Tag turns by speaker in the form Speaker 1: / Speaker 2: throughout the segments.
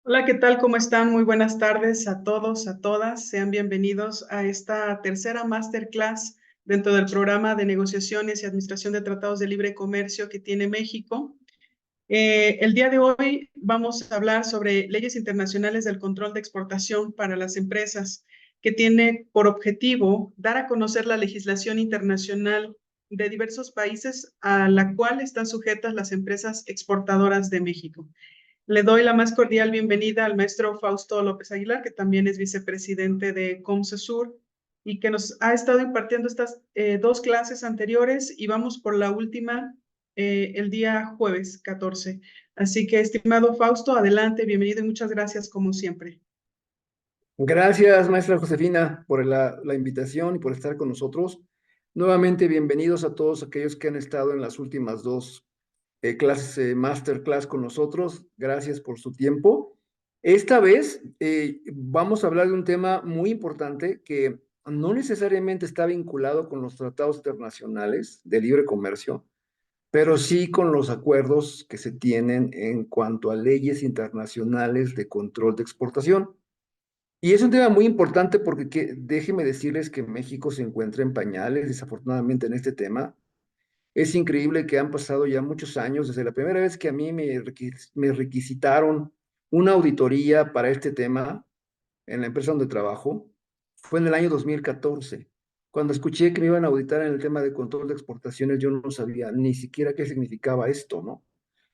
Speaker 1: Hola, ¿qué tal? ¿Cómo están? Muy buenas tardes a todos, a todas. Sean bienvenidos a esta tercera masterclass dentro del programa de negociaciones y administración de tratados de libre comercio que tiene México. El día de hoy vamos a hablar sobre leyes internacionales del control de exportación para las empresas, que tiene por objetivo dar a conocer la legislación internacional de diversos países a la cual están sujetas las empresas exportadoras de México. Le doy la más cordial bienvenida al maestro Fausto López Aguilar, que también es vicepresidente de COMCESUR y que nos ha estado impartiendo estas dos clases anteriores y vamos por la última el día jueves 14. Así que, estimado Fausto, adelante, bienvenido y muchas gracias como siempre.
Speaker 2: Gracias, maestra Josefina, por la invitación y por estar con nosotros. Nuevamente, bienvenidos a todos aquellos que han estado en las últimas dos clases, masterclass con nosotros. Gracias por su tiempo. Esta vez vamos a hablar de un tema muy importante que no necesariamente está vinculado con los tratados internacionales de libre comercio, pero sí con los acuerdos que se tienen en cuanto a leyes internacionales de control de exportación. Y es un tema muy importante porque déjeme decirles que México se encuentra en pañales, desafortunadamente, en este tema. Es increíble que han pasado ya muchos años desde la primera vez que a mí me requisitaron una auditoría para este tema en la empresa donde trabajo. Fue en el año 2014. Cuando escuché que me iban a auditar en el tema de control de exportaciones, yo no sabía ni siquiera qué significaba esto, ¿no?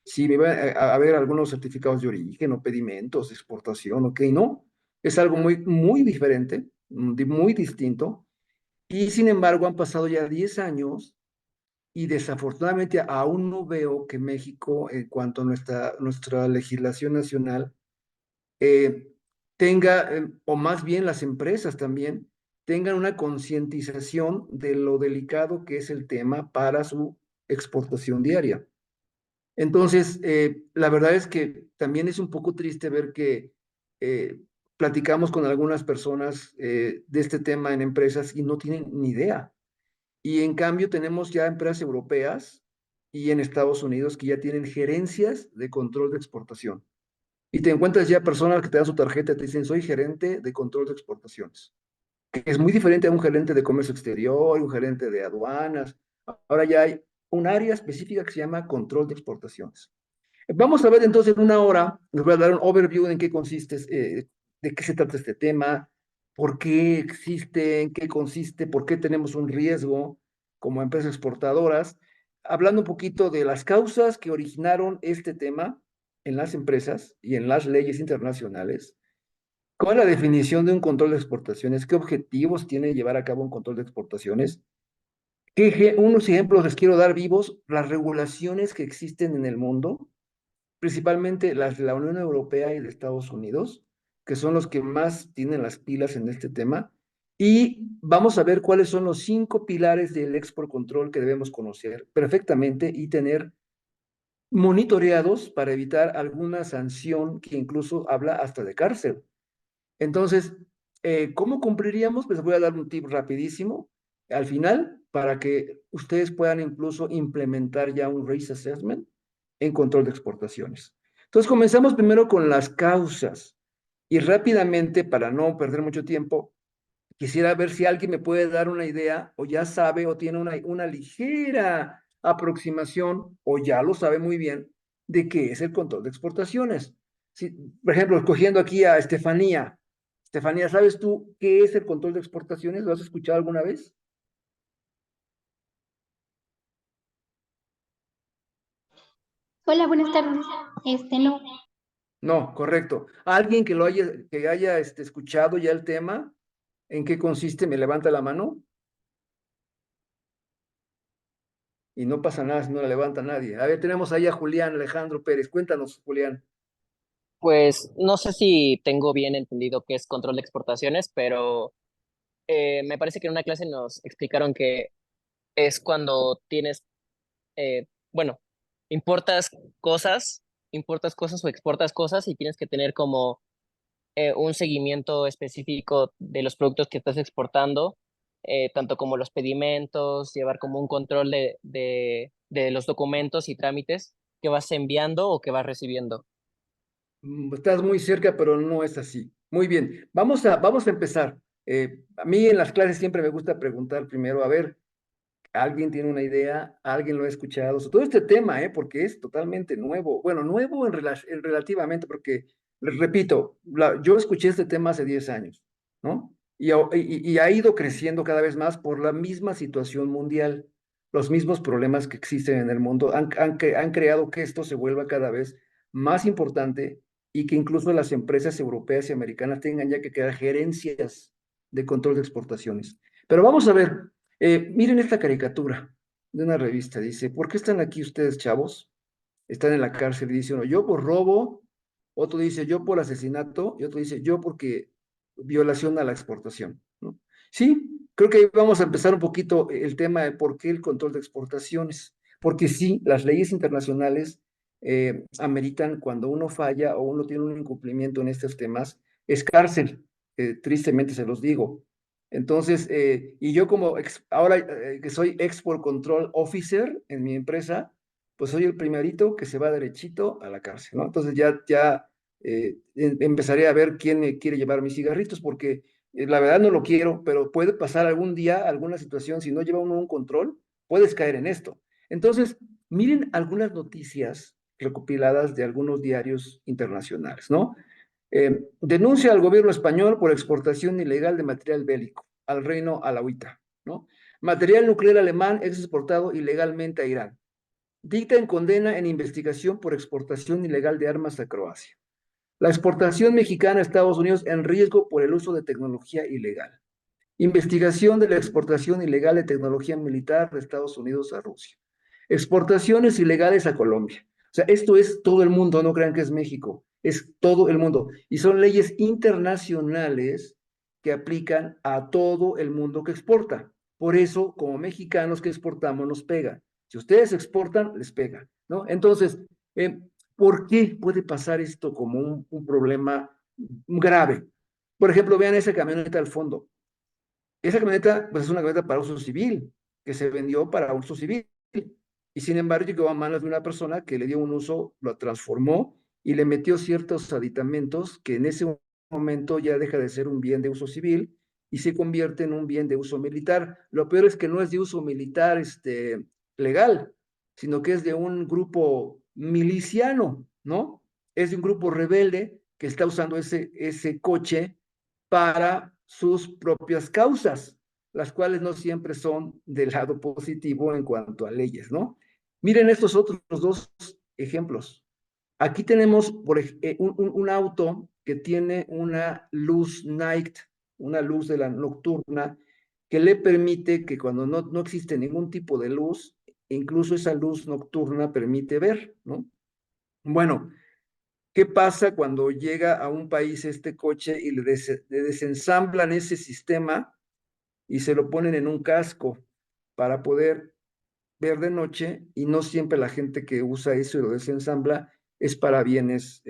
Speaker 2: Si me iba a ver algunos certificados de origen o pedimentos de exportación, ok, no. Es algo muy diferente, muy distinto. Y sin embargo, han pasado ya 10 años y desafortunadamente aún no veo que México, en cuanto a nuestra legislación nacional, eh, tenga, o más bien las empresas también, tengan una concientización de lo delicado que es el tema para su exportación diaria. Entonces, la verdad es que también es un poco triste ver que eh, platicamos con algunas personas de este tema en empresas y no tienen ni idea. Y en cambio tenemos ya empresas europeas y en Estados Unidos que ya tienen gerencias de control de exportación. Y te encuentras ya personas que te dan su tarjeta y te dicen, soy gerente de control de exportaciones, que es muy diferente a un gerente de comercio exterior, un gerente de aduanas. Ahora ya hay un área específica que se llama control de exportaciones. Vamos a ver entonces en una hora, les voy a dar un overview de en qué consiste, de qué se trata este tema, por qué existe, en qué consiste, por qué tenemos un riesgo como empresas exportadoras, hablando un poquito de las causas que originaron este tema en las empresas y en las leyes internacionales. ¿Cuál es la definición de un control de exportaciones? ¿Qué objetivos tiene llevar a cabo un control de exportaciones? Unos ejemplos les quiero dar vivos, las regulaciones que existen en el mundo, principalmente las de la Unión Europea y de Estados Unidos, que son los que más tienen las pilas en este tema. Y vamos a ver cuáles son los 5 pilares del export control que debemos conocer perfectamente y tener monitoreados para evitar alguna sanción que incluso habla hasta de cárcel. Entonces, ¿cómo cumpliríamos? Pues voy a dar un tip rapidísimo al final para que ustedes puedan incluso implementar ya un risk assessment en control de exportaciones. Entonces, comenzamos primero con las causas y rápidamente, para no perder mucho tiempo, quisiera ver si alguien me puede dar una idea o ya sabe o tiene una ligera aproximación o ya lo sabe muy bien de qué es el control de exportaciones. Si, por ejemplo, escogiendo aquí a Estefanía. Estefanía, ¿sabes tú qué es el control de exportaciones? ¿Lo has escuchado alguna vez?
Speaker 3: Hola, buenas tardes. No.
Speaker 2: No, correcto. ¿Alguien que haya escuchado ya el tema? ¿En qué consiste? ¿Me levanta la mano? Y no pasa nada si no la levanta nadie. A ver, tenemos ahí a Julián Alejandro Pérez. Cuéntanos, Julián.
Speaker 4: Pues no sé si tengo bien entendido qué es control de exportaciones, pero me parece que en una clase nos explicaron que es cuando tienes, bueno, importas cosas, importas cosas o exportas cosas y tienes que tener como un seguimiento específico de los productos que estás exportando, tanto como los pedimentos, llevar como un control de los documentos y trámites que vas enviando o que vas recibiendo.
Speaker 2: Estás muy cerca, pero no es así. Muy bien, vamos a empezar. A mí en las clases siempre me gusta preguntar primero, a ver, ¿alguien tiene una idea? ¿Alguien lo ha escuchado? Sobre todo este tema, porque es totalmente nuevo. Bueno, nuevo relativamente, porque, les repito, yo escuché este tema hace 10 años, ¿no? Y ha ido creciendo cada vez más por la misma situación mundial. Los mismos problemas que existen en el mundo han creado que esto se vuelva cada vez más importante y que incluso las empresas europeas y americanas tengan ya que crear gerencias de control de exportaciones. Pero vamos a ver, miren esta caricatura de una revista. Dice, ¿por qué están aquí ustedes, chavos? Están en la cárcel. Y dice uno, yo por robo, otro dice, yo por asesinato, y otro dice, yo porque violación a la exportación, ¿no? Sí, creo que ahí vamos a empezar un poquito el tema de por qué el control de exportaciones. Porque sí, las leyes internacionales ameritan cuando uno falla o uno tiene un incumplimiento en estos temas, es cárcel, tristemente se los digo. Entonces, y yo como ahora que soy Export Control Officer en mi empresa, pues soy el primerito que se va derechito a la cárcel, ¿no? Entonces ya empezaré a ver quién me quiere llevar mis cigarritos, porque la verdad no lo quiero, pero puede pasar algún día, alguna situación, si no lleva uno un control, puedes caer en esto. Entonces, miren algunas noticias recopiladas de algunos diarios internacionales, ¿no? Denuncia al gobierno español por exportación ilegal de material bélico al reino alauita, ¿no? Material nuclear alemán es exportado ilegalmente a Irán. Dicta en condena en investigación por exportación ilegal de armas a Croacia. La exportación mexicana a Estados Unidos en riesgo por el uso de tecnología ilegal. Investigación de la exportación ilegal de tecnología militar de Estados Unidos a Rusia. Exportaciones ilegales a Colombia. O sea, esto es todo el mundo, no crean que es México, es todo el mundo. Y son leyes internacionales que aplican a todo el mundo que exporta. Por eso, como mexicanos que exportamos, nos pega. Si ustedes exportan, les pega, ¿no? Entonces, eh, ¿por qué puede pasar esto como un problema grave? Por ejemplo, vean esa camioneta al fondo. Esa camioneta, pues es una camioneta para uso civil, que se vendió para uso civil. Y sin embargo, llegó a manos de una persona que le dio un uso, lo transformó y le metió ciertos aditamentos que en ese momento ya deja de ser un bien de uso civil y se convierte en un bien de uso militar. Lo peor es que no es de uso militar legal, sino que es de un grupo miliciano, ¿no? Es de un grupo rebelde que está usando ese coche para sus propias causas, las cuales no siempre son del lado positivo en cuanto a leyes, ¿no? Miren estos otros dos ejemplos. Aquí tenemos un auto que tiene una luz night, una luz de la nocturna, que le permite que cuando no existe ningún tipo de luz, incluso esa luz nocturna permite ver, ¿no? Bueno, ¿qué pasa cuando llega a un país este coche y le desensamblan ese sistema y se lo ponen en un casco para poder ver de noche? Y no siempre la gente que usa eso y lo desensambla es para bienes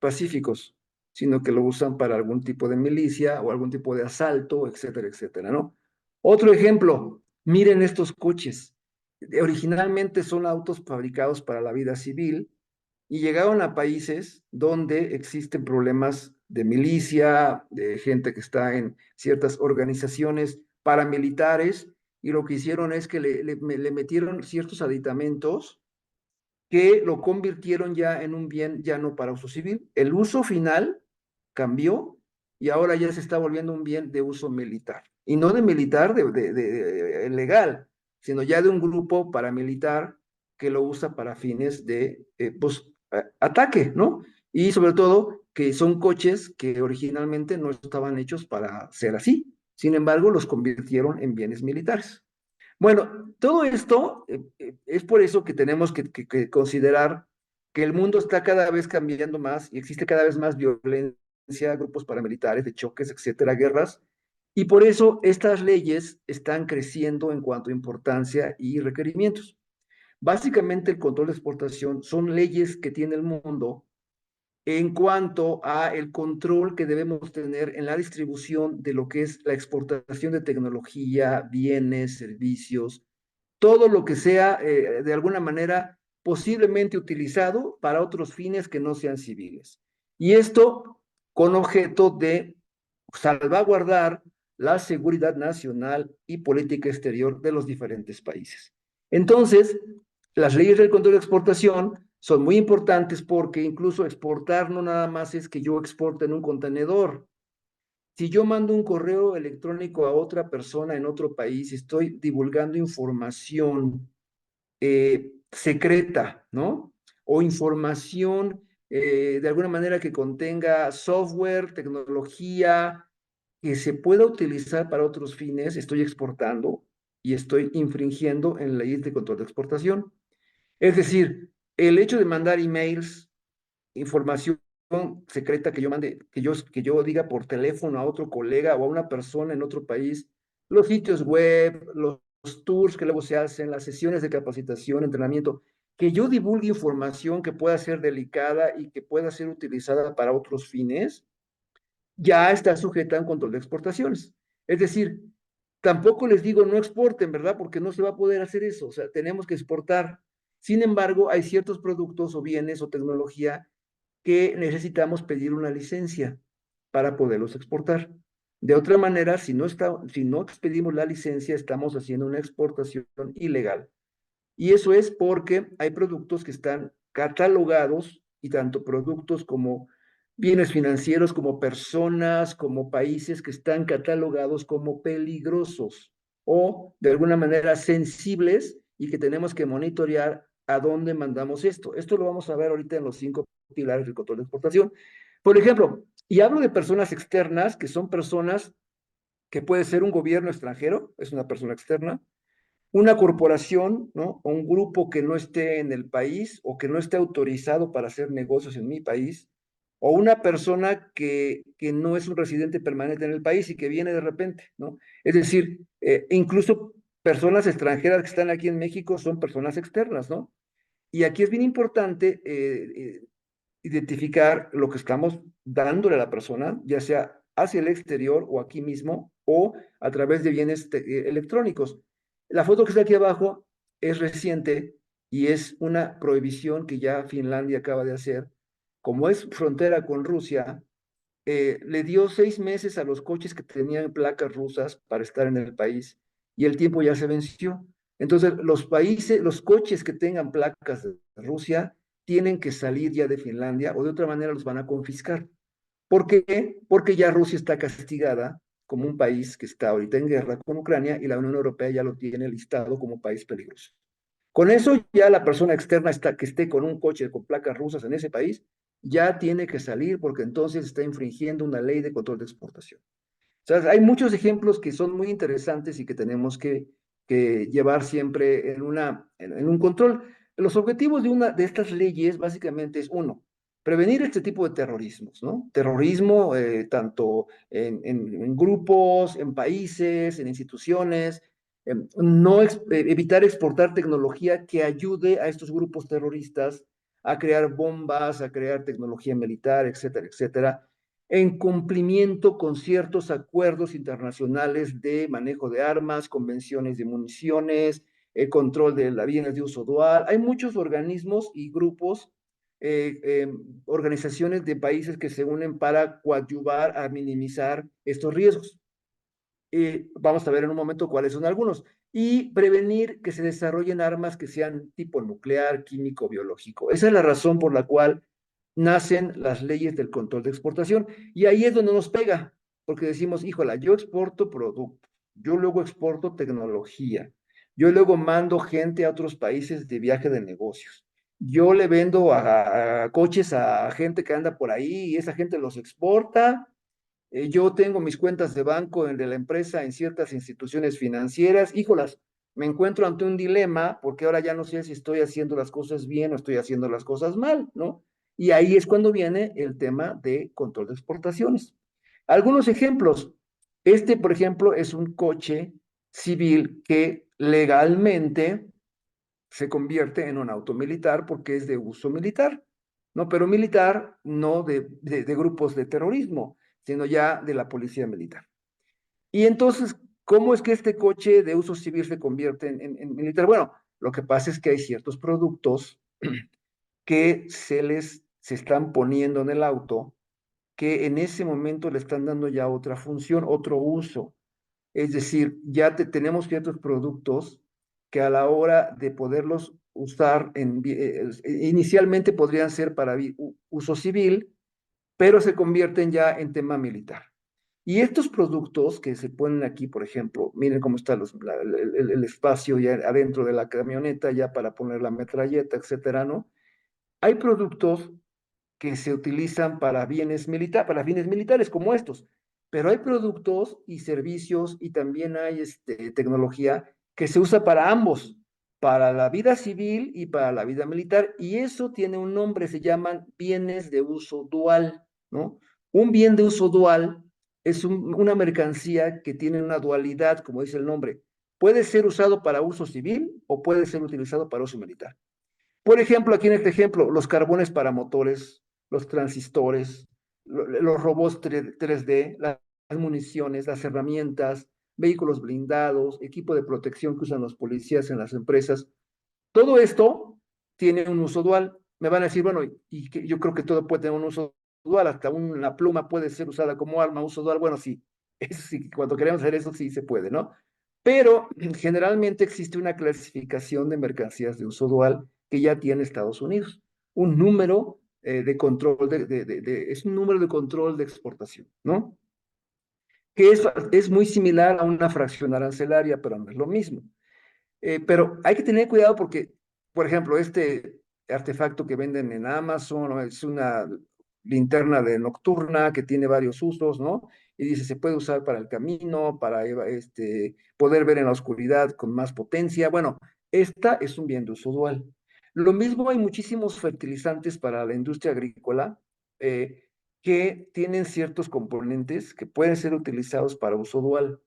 Speaker 2: pacíficos, sino que lo usan para algún tipo de milicia o algún tipo de asalto, etcétera, etcétera, ¿no? Otro ejemplo, miren estos coches. Originalmente son autos fabricados para la vida civil y llegaron a países donde existen problemas de milicia, de gente que está en ciertas organizaciones paramilitares, y lo que hicieron es que le metieron ciertos aditamentos que lo convirtieron ya en un bien ya no para uso civil. El uso final cambió y ahora ya se está volviendo un bien de uso militar. Y no de militar legal, sino ya de un grupo paramilitar que lo usa para fines de pues, ataque, ¿no? Y sobre todo que son coches que originalmente no estaban hechos para ser así. Sin embargo, los convirtieron en bienes militares. Bueno, todo esto es por eso que tenemos que considerar que el mundo está cada vez cambiando más y existe cada vez más violencia, grupos paramilitares, de choques, etcétera, guerras, y por eso estas leyes están creciendo en cuanto a importancia y requerimientos. Básicamente, el control de exportación son leyes que tiene el mundo en cuanto a el control que debemos tener en la distribución de lo que es la exportación de tecnología, bienes, servicios, todo lo que sea de alguna manera posiblemente utilizado para otros fines que no sean civiles. Y esto con objeto de salvaguardar la seguridad nacional y política exterior de los diferentes países. Entonces, las leyes del control de exportación son muy importantes porque incluso exportar no nada más es que yo exporte en un contenedor. Si yo mando un correo electrónico a otra persona en otro país, estoy divulgando información secreta, ¿no? O información de alguna manera que contenga software, tecnología, que se pueda utilizar para otros fines, estoy exportando y estoy infringiendo en leyes de control de exportación. Es decir, el hecho de mandar emails, información secreta que yo mande, que yo diga por teléfono a otro colega o a una persona en otro país, los sitios web, los tours que luego se hacen, las sesiones de capacitación, entrenamiento, que yo divulgue información que pueda ser delicada y que pueda ser utilizada para otros fines, ya está sujeta a un control de exportaciones. Es decir, tampoco les digo no exporten, ¿verdad? Porque no se va a poder hacer eso, o sea, tenemos que exportar. Sin embargo, hay ciertos productos o bienes o tecnología que necesitamos pedir una licencia para poderlos exportar. De otra manera, si no expedimos la licencia, estamos haciendo una exportación ilegal. Y eso es porque hay productos que están catalogados, y tanto productos como bienes financieros, como personas, como países que están catalogados como peligrosos o de alguna manera sensibles y que tenemos que monitorear a dónde mandamos esto. Esto lo vamos a ver ahorita en los 5 pilares del control de exportación. Por ejemplo, y hablo de personas externas, que son personas que puede ser un gobierno extranjero, es una persona externa, una corporación, ¿no? O un grupo que no esté en el país o que no esté autorizado para hacer negocios en mi país, o una persona que no es un residente permanente en el país y que viene de repente, ¿no? Es decir, incluso personas extranjeras que están aquí en México son personas externas, ¿no? Y aquí es bien importante identificar lo que estamos dándole a la persona, ya sea hacia el exterior o aquí mismo, o a través de bienes electrónicos. La foto que está aquí abajo es reciente y es una prohibición que ya Finlandia acaba de hacer. Como es frontera con Rusia, le dio 6 meses a los coches que tenían placas rusas para estar en el país y el tiempo ya se venció. Entonces, los coches que tengan placas de Rusia tienen que salir ya de Finlandia o de otra manera los van a confiscar. ¿Por qué? Porque ya Rusia está castigada como un país que está ahorita en guerra con Ucrania y la Unión Europea ya lo tiene listado como país peligroso. Con eso ya la persona externa que esté con un coche con placas rusas en ese país ya tiene que salir porque entonces está infringiendo una ley de control de exportación. O sea, hay muchos ejemplos que son muy interesantes y que tenemos que llevar siempre en un control. Los objetivos de una de estas leyes básicamente es, uno, prevenir este tipo de terrorismos, ¿no? Terrorismo tanto en grupos, en países, en instituciones, no evitar exportar tecnología que ayude a estos grupos terroristas a crear bombas, a crear tecnología militar, etcétera, etcétera, en cumplimiento con ciertos acuerdos internacionales de manejo de armas, convenciones de municiones, el control de las bienes de uso dual. Hay muchos organismos y grupos, organizaciones de países que se unen para coadyuvar a minimizar estos riesgos. Vamos a ver en un momento cuáles son algunos. Y prevenir que se desarrollen armas que sean tipo nuclear, químico, biológico. Esa es la razón por la cual nacen las leyes del control de exportación. Y ahí es donde nos pega, porque decimos, híjola, yo exporto productos, yo luego exporto tecnología, yo luego mando gente a otros países de viaje de negocios. Yo le vendo a coches a gente que anda por ahí y esa gente los exporta. Yo tengo mis cuentas de banco de la empresa en ciertas instituciones financieras. Híjolas, me encuentro ante un dilema porque ahora ya no sé si estoy haciendo las cosas bien o estoy haciendo las cosas mal, ¿no? Y ahí es cuando viene el tema de control de exportaciones. Algunos ejemplos. Este, por ejemplo, es un coche civil que legalmente se convierte en un auto militar porque es de uso militar, ¿no? Pero militar no de grupos de terrorismo, sino ya de la policía militar. Y entonces, ¿cómo es que este coche de uso civil se convierte en militar? Bueno, lo que pasa es que hay ciertos productos que se están poniendo en el auto, que en ese momento le están dando ya otra función, otro uso. Es decir, ya tenemos ciertos productos que a la hora de poderlos usar, inicialmente podrían ser para uso civil, pero se convierten ya en tema militar. Y estos productos que se ponen aquí, por ejemplo, miren cómo está el espacio ya adentro de la camioneta, ya para poner la metralleta, etcétera, ¿no? Hay productos que se utilizan para fines militares como estos, pero hay productos y servicios y también hay tecnología que se usa para ambos, para la vida civil y para la vida militar, y eso tiene un nombre, se llaman bienes de uso dual, ¿no? Un bien de uso dual es una mercancía que tiene una dualidad, como dice el nombre. Puede ser usado para uso civil o puede ser utilizado para uso militar. Por ejemplo, aquí en este ejemplo, los carbones para motores, los transistores, los robots 3D, las municiones, las herramientas, vehículos blindados, equipo de protección que usan los policías en las empresas. Todo esto tiene un uso dual. Me van a decir, bueno, y que yo creo que todo puede tener un uso dual, hasta una pluma puede ser usada como arma, uso dual. Bueno, sí, eso sí, cuando queremos hacer eso sí se puede, ¿no? Pero generalmente existe una clasificación de mercancías de uso dual que ya tiene Estados Unidos. Un número de control, es un número de control de exportación, ¿no? Que es muy similar a una fracción arancelaria, pero no es lo mismo. Pero hay que tener cuidado porque, por ejemplo, este artefacto que venden en Amazon, ¿no? Es una linterna de nocturna que tiene varios usos, ¿no? Y dice, se puede usar para el camino, para poder ver en la oscuridad con más potencia. Bueno, esta es un bien de uso dual. Lo mismo hay muchísimos fertilizantes para la industria agrícola eh, que tienen ciertos componentes que pueden ser utilizados para uso dual.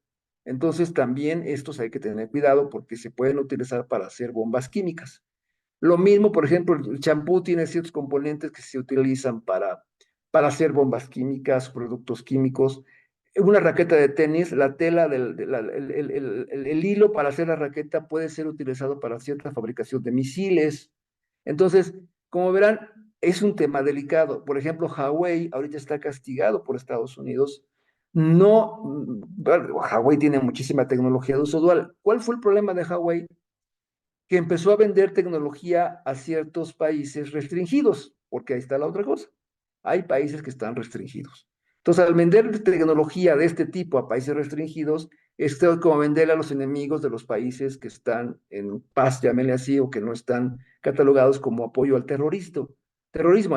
Speaker 2: Entonces también estos hay que tener cuidado porque se pueden utilizar para hacer bombas químicas. Lo mismo, por ejemplo, el champú tiene ciertos componentes que se utilizan para hacer bombas químicas, productos químicos. Una raqueta de tenis, la tela, el hilo para hacer la raqueta puede ser utilizado para cierta fabricación de misiles. Entonces, como verán, es un tema delicado. Por ejemplo, Huawei ahorita está castigado por Estados Unidos. No, bueno, Huawei tiene muchísima tecnología de uso dual. ¿Cuál fue el problema de Huawei? Que empezó a vender tecnología a ciertos países restringidos, porque ahí está la otra cosa. Hay países que están restringidos. Entonces, al vender tecnología de este tipo a países restringidos, esto es como venderle a los enemigos de los países que están en paz, llámenle así, o que no están catalogados como apoyo al terrorismo.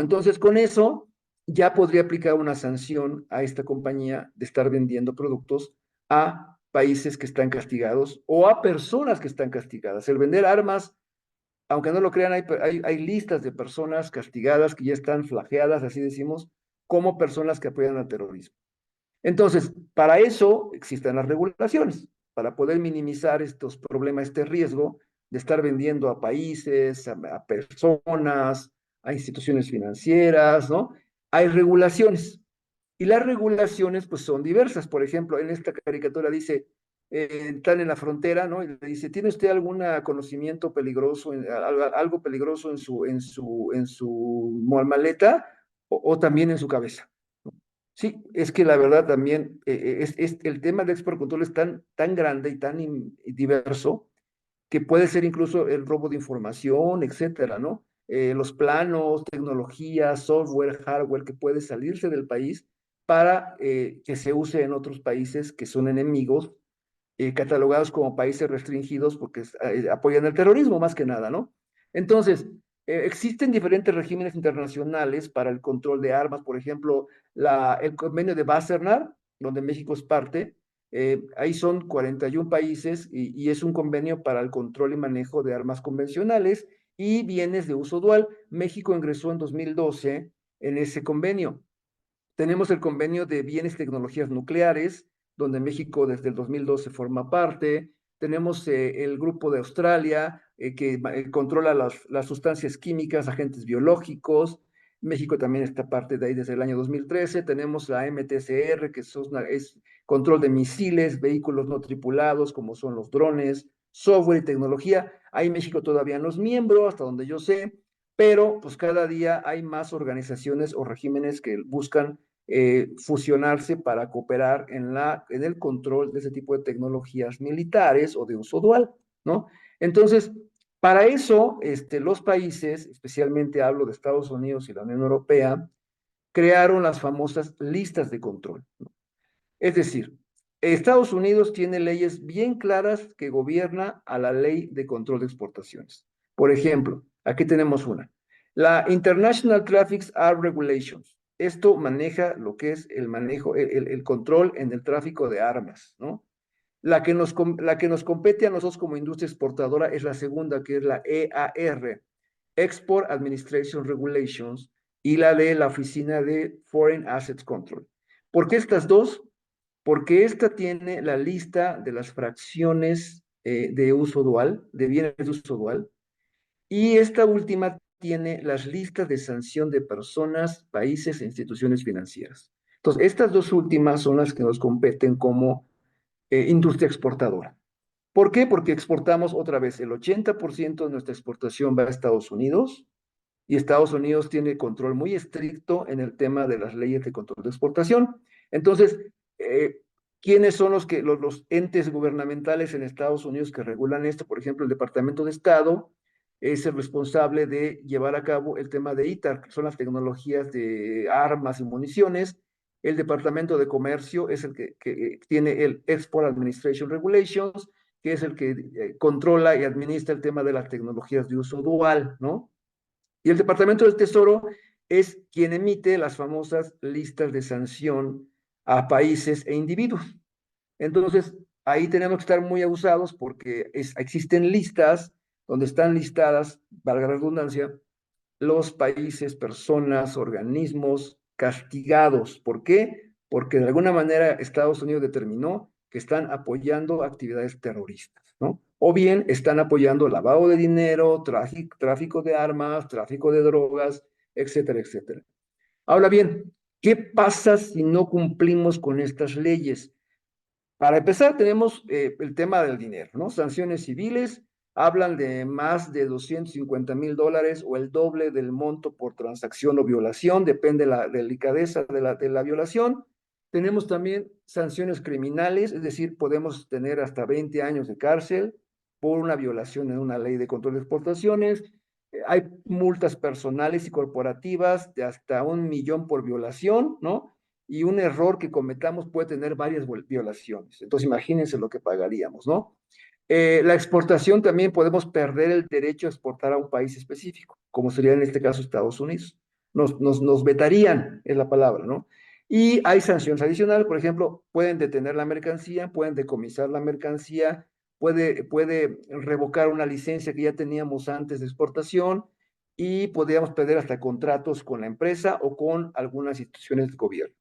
Speaker 2: Entonces, con eso ya podría aplicar una sanción a esta compañía de estar vendiendo productos a países que están castigados o a personas que están castigadas. El vender armas, aunque no lo crean, hay listas de personas castigadas que ya están flageadas, así decimos, como personas que apoyan al terrorismo. Entonces, para eso existen las regulaciones, para poder minimizar estos problemas, este riesgo de estar vendiendo a países, a personas, a instituciones financieras, ¿no? Hay regulaciones. Y las regulaciones, pues, son diversas. Por ejemplo, en esta caricatura dice, están en la frontera, ¿no? Y le dice, ¿tiene usted algún conocimiento peligroso, algo peligroso en su maleta o también en su cabeza? Sí, es que la verdad también el tema de export control es tan grande y tan diverso que puede ser incluso el robo de información, etcétera, ¿no? Los planos, tecnología, software, hardware que puede salirse del país para que se use en otros países que son enemigos, catalogados como países restringidos porque apoyan el terrorismo más que nada, ¿no? Entonces, existen diferentes regímenes internacionales para el control de armas, por ejemplo, el convenio de Wassenaar, donde México es parte, ahí son 41 países y es un convenio para el control y manejo de armas convencionales y bienes de uso dual. México ingresó en 2012 en ese convenio. Tenemos el convenio de bienes y tecnologías nucleares, donde México desde el 2012 forma parte. Tenemos el grupo de Australia, que controla las sustancias químicas, agentes biológicos. México también está parte de ahí desde el año 2013. Tenemos la MTCR, que es control de misiles, vehículos no tripulados, como son los drones, software y tecnología. Ahí México todavía no es miembro, hasta donde yo sé. pero pues cada día hay más organizaciones o regímenes que buscan fusionarse para cooperar en el control de ese tipo de tecnologías militares o de uso dual, ¿no? Entonces, para eso, los países, especialmente hablo de Estados Unidos y la Unión Europea, crearon las famosas listas de control, ¿no? Es decir, Estados Unidos tiene leyes bien claras que gobierna a la ley de control de exportaciones. Por ejemplo, aquí tenemos una. La International Traffic Arms Regulations. Esto maneja lo que es el manejo, el control en el tráfico de armas, ¿no? La que nos compete a nosotros como industria exportadora es la segunda, que es la EAR, Export Administration Regulations, y la de la Oficina de Foreign Assets Control. ¿Por qué estas dos? Porque esta tiene la lista de las fracciones de uso dual, de bienes de uso dual, y esta última tiene las listas de sanción de personas, países e instituciones financieras. Entonces, estas dos últimas son las que nos competen como industria exportadora. ¿Por qué? Porque exportamos otra vez, el 80% de nuestra exportación va a Estados Unidos, y Estados Unidos tiene control muy estricto en el tema de las leyes de control de exportación. Entonces, eh, ¿quiénes son los entes gubernamentales en Estados Unidos que regulan esto? Por ejemplo, el Departamento de Estado es el responsable de llevar a cabo el tema de ITAR, que son las tecnologías de armas y municiones. El Departamento de Comercio es el que tiene el Export Administration Regulations, que es el que controla y administra el tema de las tecnologías de uso dual, ¿no? Y el Departamento del Tesoro es quien emite las famosas listas de sanción a países e individuos. Entonces, ahí tenemos que estar muy abusados porque existen listas donde están listadas, valga la redundancia, los países, personas, organismos castigados. ¿Por qué? Porque de alguna manera Estados Unidos determinó que están apoyando actividades terroristas, ¿no? O bien están apoyando lavado de dinero, tráfico de armas, tráfico de drogas, etcétera, etcétera. Ahora bien, ¿qué pasa si no cumplimos con estas leyes? Para empezar, tenemos el tema del dinero, ¿no? Sanciones civiles hablan de más de $250,000 o el doble del monto por transacción o violación, depende de la delicadeza de la violación. Tenemos también sanciones criminales, es decir, podemos tener hasta 20 años de cárcel por una violación en una ley de control de exportaciones. Hay multas personales y corporativas de hasta 1 millón por violación, ¿no? Y un error que cometamos puede tener varias violaciones. Entonces, imagínense lo que pagaríamos, ¿no? La exportación también podemos perder el derecho a exportar a un país específico, como sería en este caso Estados Unidos. Nos vetarían, es la palabra, ¿no? Y hay sanciones adicionales, por ejemplo, pueden detener la mercancía, pueden decomisar la mercancía, puede revocar una licencia que ya teníamos antes de exportación y podríamos perder hasta contratos con la empresa o con algunas instituciones del gobierno.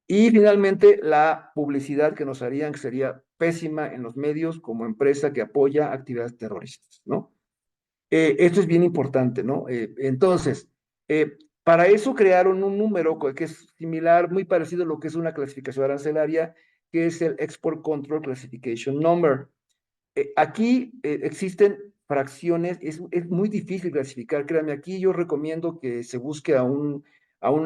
Speaker 2: Y finalmente, la publicidad que nos harían, que sería pésima en los medios como empresa que apoya actividades terroristas, ¿no? Esto es bien importante, ¿no? Entonces, para eso crearon un número que es similar, muy parecido a lo que es una clasificación arancelaria, que es el Export Control Classification Number. Aquí existen fracciones, es muy difícil clasificar, créanme, aquí yo recomiendo que se busque a un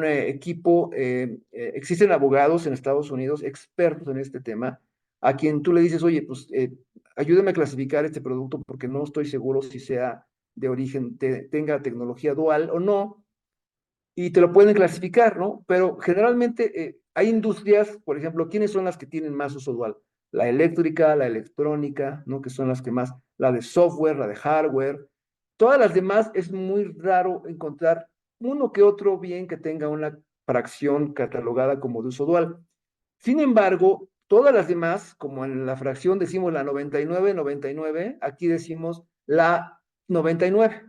Speaker 2: equipo, existen abogados en Estados Unidos, expertos en este tema, a quien tú le dices, oye, pues ayúdame a clasificar este producto porque no estoy seguro si sea de origen, tenga tecnología dual o no, y te lo pueden clasificar, ¿no? Pero generalmente hay industrias, por ejemplo, ¿quiénes son las que tienen más uso dual? La eléctrica, la electrónica, ¿no? Que son las que más, la de software, la de hardware. Todas las demás es muy raro encontrar uno que otro bien que tenga una fracción catalogada como de uso dual. Sin embargo, todas las demás, como en la fracción decimos la 99, 99, aquí decimos la 99.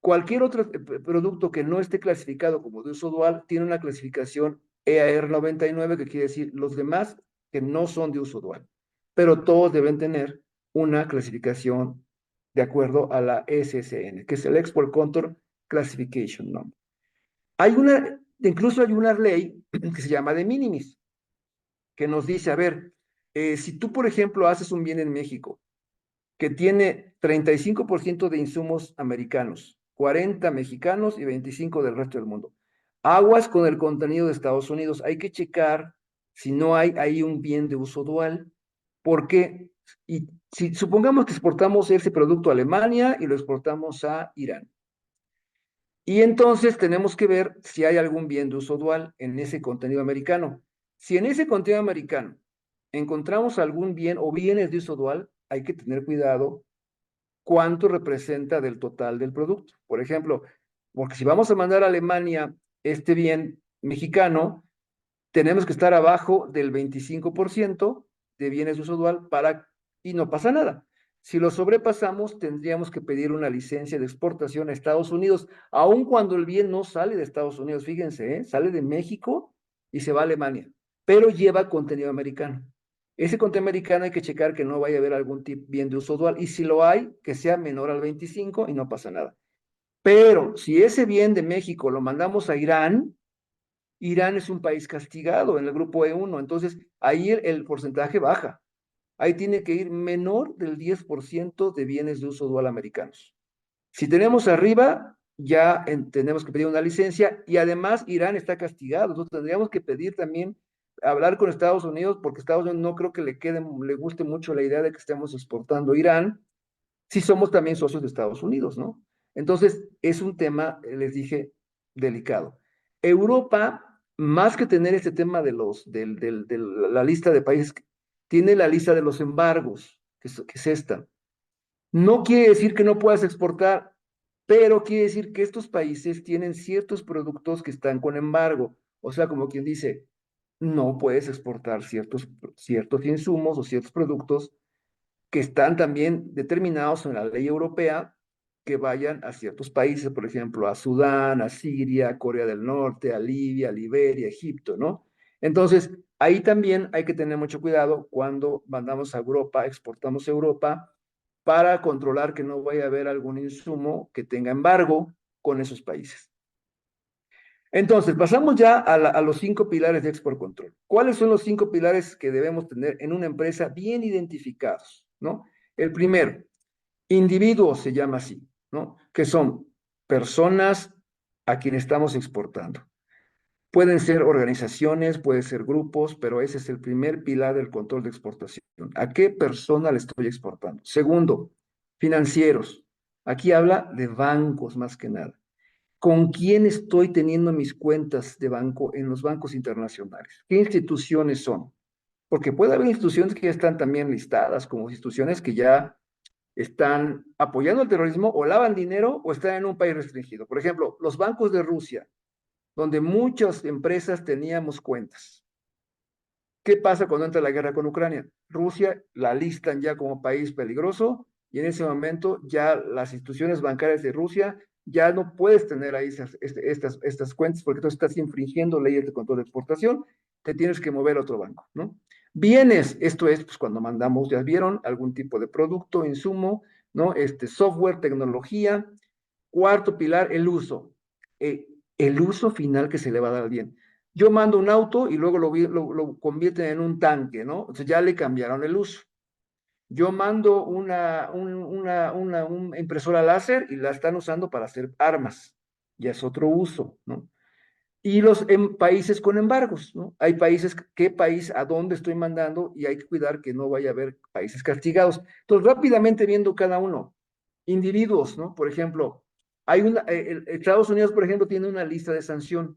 Speaker 2: Cualquier otro producto que no esté clasificado como de uso dual tiene una clasificación EAR 99, que quiere decir los demás que no son de uso dual. Pero todos deben tener una clasificación de acuerdo a la SSN, que es el Export Control Classification Number. Incluso hay una ley que se llama de minimis, que nos dice, a ver, si tú, por ejemplo, haces un bien en México que tiene 35% de insumos americanos, 40 mexicanos y 25 del resto del mundo. Aguas con el contenido de Estados Unidos. Hay que checar si no hay ahí un bien de uso dual, porque y si supongamos que exportamos ese producto a Alemania y lo exportamos a Irán. Y entonces tenemos que ver si hay algún bien de uso dual en ese contenido americano. Si en ese contenido americano encontramos algún bien o bienes de uso dual, hay que tener cuidado cuánto representa del total del producto. Por ejemplo, porque si vamos a mandar a Alemania este bien mexicano, tenemos que estar abajo del 25% de bienes de uso dual y no pasa nada. Si lo sobrepasamos, tendríamos que pedir una licencia de exportación a Estados Unidos, aun cuando el bien no sale de Estados Unidos. Fíjense, ¿eh? Sale de México y se va a Alemania, pero lleva contenido americano. Ese contenido americano hay que checar que no vaya a haber algún tipo bien de uso dual, y si lo hay, que sea menor al 25 y no pasa nada. Pero si ese bien de México lo mandamos a Irán, Irán es un país castigado en el grupo E1, entonces ahí el porcentaje baja. Ahí tiene que ir menor del 10% de bienes de uso dual americanos. Si tenemos arriba, ya tenemos que pedir una licencia, y además Irán está castigado, entonces tendríamos que pedir también, hablar con Estados Unidos, porque Estados Unidos no creo que le guste mucho la idea de que estemos exportando a Irán, si somos también socios de Estados Unidos, ¿no? Entonces, es un tema, les dije, delicado. Europa, más que tener este tema de la lista de países, tiene la lista de los embargos, que es esta. No quiere decir que no puedas exportar, pero quiere decir que estos países tienen ciertos productos que están con embargo. O sea, como quien dice, no puedes exportar ciertos insumos o ciertos productos que están también determinados en la ley europea, que vayan a ciertos países, por ejemplo, a Sudán, a Siria, a Corea del Norte, a Libia, a Liberia, a Egipto, ¿no? Entonces, ahí también hay que tener mucho cuidado cuando mandamos a Europa, exportamos a Europa, para controlar que no vaya a haber algún insumo que tenga embargo con esos países. Entonces, pasamos ya a los 5 pilares de Export Control. ¿Cuáles son los 5 pilares que debemos tener en una empresa bien identificados, ¿no? El primero, individuos se llama así, ¿no? Que son personas a quienes estamos exportando. Pueden ser organizaciones, pueden ser grupos, pero ese es el primer pilar del control de exportación. ¿A qué persona le estoy exportando? Segundo, financieros. Aquí habla de bancos más que nada. ¿Con quién estoy teniendo mis cuentas de banco en los bancos internacionales? ¿Qué instituciones son? Porque puede haber instituciones que ya están también listadas como instituciones que ya están apoyando el terrorismo, o lavan dinero, o están en un país restringido. Por ejemplo, los bancos de Rusia, donde muchas empresas teníamos cuentas. ¿Qué pasa cuando entra la guerra con Ucrania? Rusia la listan ya como país peligroso, y en ese momento ya las instituciones bancarias de Rusia ya no puedes tener ahí estas cuentas, porque tú estás infringiendo leyes de control de exportación, te tienes que mover a otro banco, ¿no? Bienes, esto es pues, cuando mandamos, ya vieron, algún tipo de producto, insumo, ¿no? Software, tecnología. Cuarto pilar, el uso. El uso final que se le va a dar al bien. Yo mando un auto y luego lo convierten en un tanque, ¿no? Entonces ya le cambiaron el uso. Yo mando una impresora láser y la están usando para hacer armas. Ya es otro uso, ¿no? Y en países con embargos, ¿no? Hay países, ¿qué país, a dónde estoy mandando? Y hay que cuidar que no vaya a haber países castigados. Entonces, rápidamente viendo cada uno. Individuos, ¿no? Por ejemplo, Estados Unidos, por ejemplo, tiene una lista de sanción.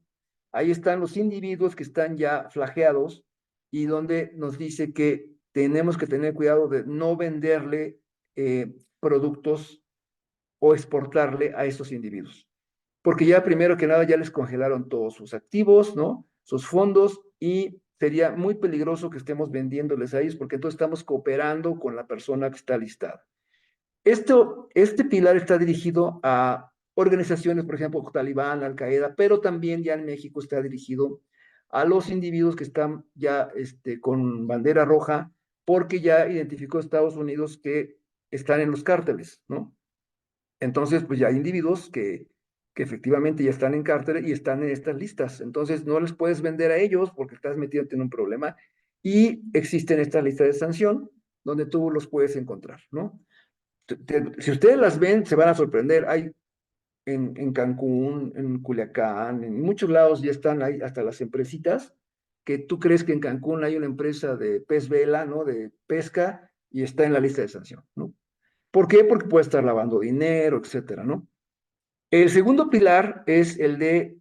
Speaker 2: Ahí están los individuos que están ya flageados, y donde nos dice que tenemos que tener cuidado de no venderle productos o exportarle a esos individuos. Porque ya primero que nada ya les congelaron todos sus activos, ¿no? Sus fondos, y sería muy peligroso que estemos vendiéndoles a ellos, porque entonces estamos cooperando con la persona que está listada. Este pilar está dirigido a organizaciones, por ejemplo, Talibán, Al-Qaeda, pero también ya en México está dirigido a los individuos que están ya con bandera roja, porque ya identificó Estados Unidos que están en los cárteles, ¿no? Entonces, pues ya hay individuos que efectivamente ya están en cárteles y están en estas listas. Entonces, no les puedes vender a ellos porque estás metido en un problema, y existen estas listas de sanción donde tú los puedes encontrar, ¿no? Si ustedes las ven, se van a sorprender. Hay en Cancún, en Culiacán, en muchos lados ya están ahí, hasta las empresitas, que tú crees que en Cancún hay una empresa de pez vela, ¿no? De pesca, y está en la lista de sanción, ¿no? ¿Por qué? Porque puede estar lavando dinero, etcétera, ¿no? El segundo pilar es el de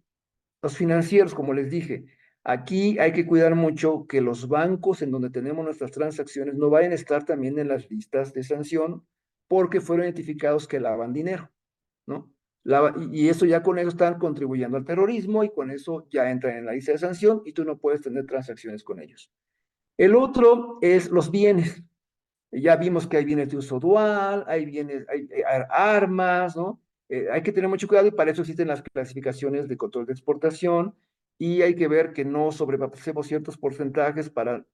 Speaker 2: los financieros, como les dije. Aquí hay que cuidar mucho que los bancos en donde tenemos nuestras transacciones no vayan a estar también en las listas de sanción porque fueron identificados que lavan dinero, ¿no? Y eso ya con eso están contribuyendo al terrorismo y con eso ya entran en la lista de sanción y tú no puedes tener transacciones con ellos. El otro es los bienes. Ya vimos que hay bienes de uso dual, hay bienes, hay armas, ¿no? Hay que tener mucho cuidado y para eso existen las clasificaciones de control de exportación y hay que ver que no sobrepasemos ciertos porcentajes para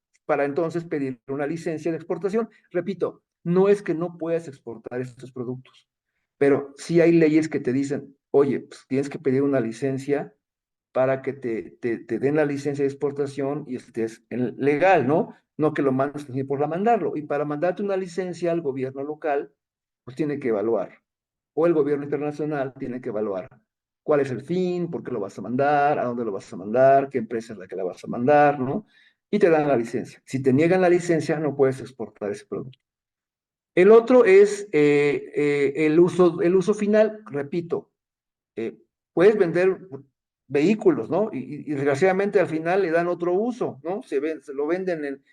Speaker 2: entonces pedir una licencia de exportación. Repito, no es que no puedas exportar estos productos, pero sí hay leyes que te dicen, oye, pues tienes que pedir una licencia para que te den la licencia de exportación y estés legal, ¿no? No que lo mandes ni por la mandarlo. Y para mandarte una licencia al gobierno local, pues tiene que evaluar. O el gobierno internacional tiene que evaluar cuál es el fin, por qué lo vas a mandar, a dónde lo vas a mandar, qué empresa es la que la vas a mandar, ¿no? Y te dan la licencia. Si te niegan la licencia, no puedes exportar ese producto. El otro es el uso final, repito, eh, puedes vender vehículos, ¿no? Y desgraciadamente al final le dan otro uso, ¿no? Se lo venden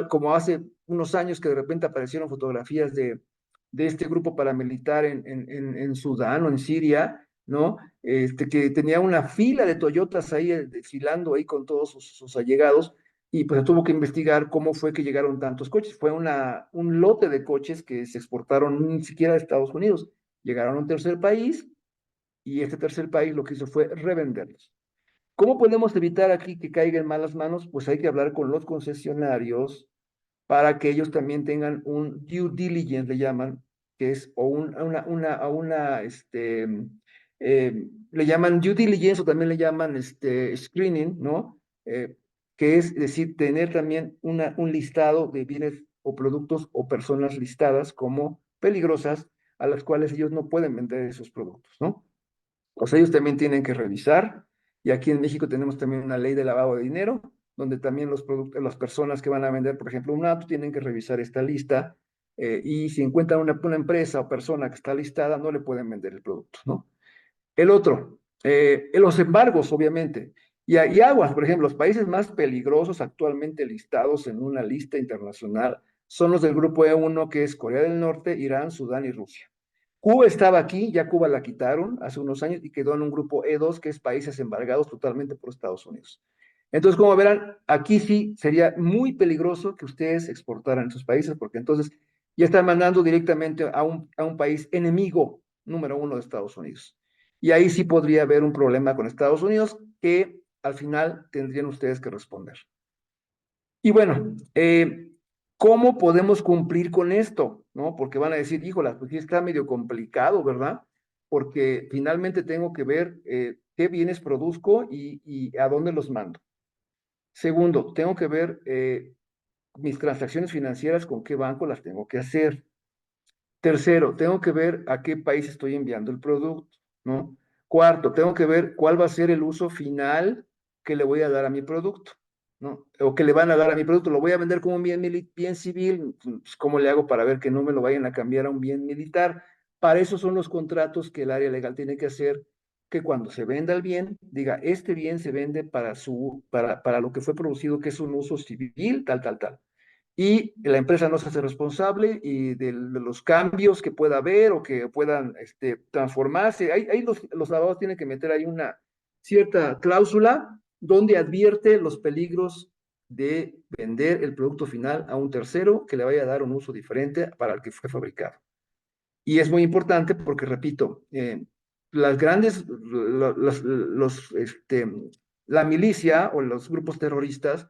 Speaker 2: como hace unos años que de repente aparecieron fotografías de este grupo paramilitar en Sudán o en Siria, ¿no? Que tenía una fila de Toyotas ahí desfilando ahí con todos sus allegados y pues tuvo que investigar cómo fue que llegaron tantos coches. Fue un lote de coches que se exportaron ni siquiera a Estados Unidos. Llegaron a un tercer país y este tercer país lo que hizo fue revenderlos. ¿Cómo podemos evitar aquí que caiga en malas manos? Pues hay que hablar con los concesionarios para que ellos también tengan un due diligence, le llaman, que es, o le llaman due diligence o también le llaman screening, ¿no? Que es decir, tener también un listado de bienes o productos o personas listadas como peligrosas a las cuales ellos no pueden vender esos productos, ¿no? O sea, ellos también tienen que revisar. Y aquí en México tenemos también una ley de lavado de dinero, donde también los productos, las personas que van a vender, por ejemplo, un auto, tienen que revisar esta lista. Y si encuentran una empresa o persona que está listada, no le pueden vender el producto, ¿no? El otro, los embargos, obviamente. Y aguas, por ejemplo, los países más peligrosos actualmente listados en una lista internacional son los del grupo E1, que es Corea del Norte, Irán, Sudán y Rusia. Cuba estaba aquí, ya Cuba la quitaron hace unos años y quedó en un grupo E2, que es países embargados totalmente por Estados Unidos. Entonces, como verán, aquí sí sería muy peligroso que ustedes exportaran a esos países, porque entonces ya están mandando directamente a un país enemigo número uno de Estados Unidos. Y ahí sí podría haber un problema con Estados Unidos que al final tendrían ustedes que responder. Y bueno, ¿cómo podemos cumplir con esto? ¿No? Porque van a decir, híjolas, pues sí está medio complicado, ¿verdad? Porque finalmente tengo que ver qué bienes produzco y a dónde los mando. Segundo, tengo que ver mis transacciones financieras, con qué banco las tengo que hacer. Tercero, tengo que ver a qué país estoy enviando el producto, ¿no? Cuarto, tengo que ver cuál va a ser el uso final que le voy a dar a mi producto, ¿no? O que le van a dar a mi producto. ¿Lo voy a vender como un bien civil? Pues, ¿cómo le hago para ver que no me lo vayan a cambiar a un bien militar? Para eso son los contratos que el área legal tiene que hacer, que cuando se venda el bien, diga, este bien se vende para lo que fue producido, que es un uso civil, tal, tal, tal, y la empresa no se hace responsable y de los cambios que pueda haber o que puedan transformarse. Ahí los abogados tienen que meter ahí una cierta cláusula donde advierte los peligros de vender el producto final a un tercero que le vaya a dar un uso diferente para el que fue fabricado. Y es muy importante porque, repito, las grandes, la milicia o los grupos terroristas,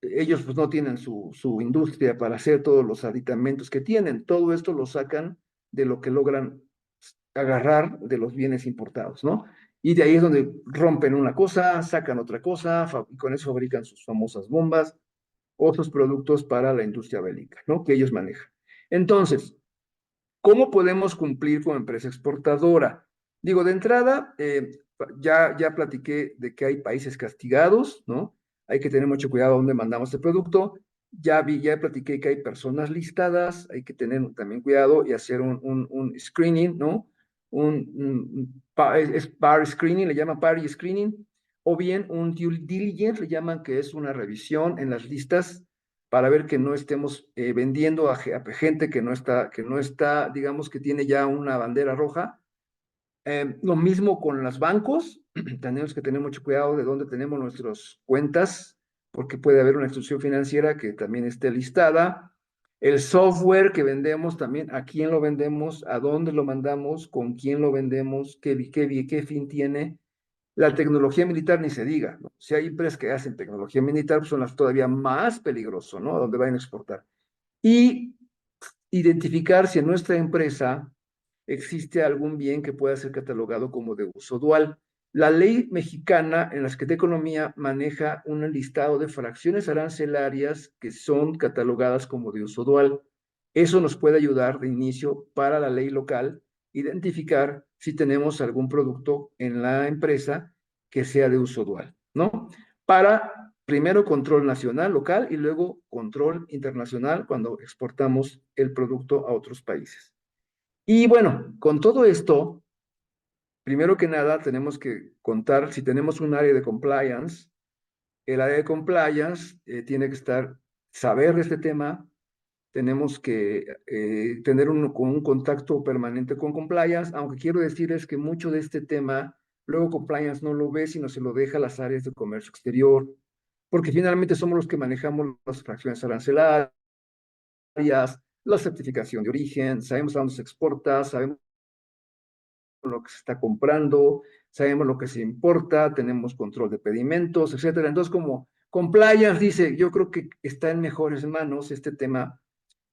Speaker 2: ellos pues no tienen su industria para hacer todos los aditamentos que tienen. Todo esto lo sacan de lo que logran agarrar de los bienes importados, ¿no? Y de ahí es donde rompen una cosa, sacan otra cosa, y con eso fabrican sus famosas bombas o sus productos para la industria bélica, ¿no? Que ellos manejan. Entonces, ¿cómo podemos cumplir como empresa exportadora? Digo, de entrada, ya platiqué de que hay países castigados, ¿no? Hay que tener mucho cuidado dónde mandamos el producto. Ya platiqué que hay personas listadas, hay que tener también cuidado y hacer un screening, ¿no? Es bar screening, le llaman party screening, o bien un due diligence, le llaman que es una revisión en las listas para ver que no estemos vendiendo a gente que no está, digamos que tiene ya una bandera roja. Lo mismo con los bancos, tenemos que tener mucho cuidado de dónde tenemos nuestras cuentas, porque puede haber una institución financiera que también esté listada. El software que vendemos también, a quién lo vendemos, a dónde lo mandamos, con quién lo vendemos, qué fin tiene. La tecnología militar ni se diga, ¿no? Si hay empresas que hacen tecnología militar, pues son las todavía más peligrosas, ¿no? A donde vayan a exportar. Y identificar si en nuestra empresa existe algún bien que pueda ser catalogado como de uso dual. La ley mexicana en la Secretaría de Economía maneja un listado de fracciones arancelarias que son catalogadas como de uso dual. Eso nos puede ayudar de inicio para la ley local, identificar si tenemos algún producto en la empresa que sea de uso dual, ¿no? Para primero control nacional, local y luego control internacional cuando exportamos el producto a otros países. Y bueno, con todo esto, primero que nada tenemos que contar si tenemos un área de compliance. El área de compliance tiene que saber de este tema, tenemos que tener un contacto permanente con compliance, aunque quiero decirles que mucho de este tema, luego compliance no lo ve, sino se lo deja a las áreas de comercio exterior, porque finalmente somos los que manejamos las fracciones arancelarias, la certificación de origen, sabemos a dónde se exporta, sabemos lo que se está comprando, sabemos lo que se importa, tenemos control de pedimentos, etcétera. Entonces, como compliance dice, yo creo que está en mejores manos este tema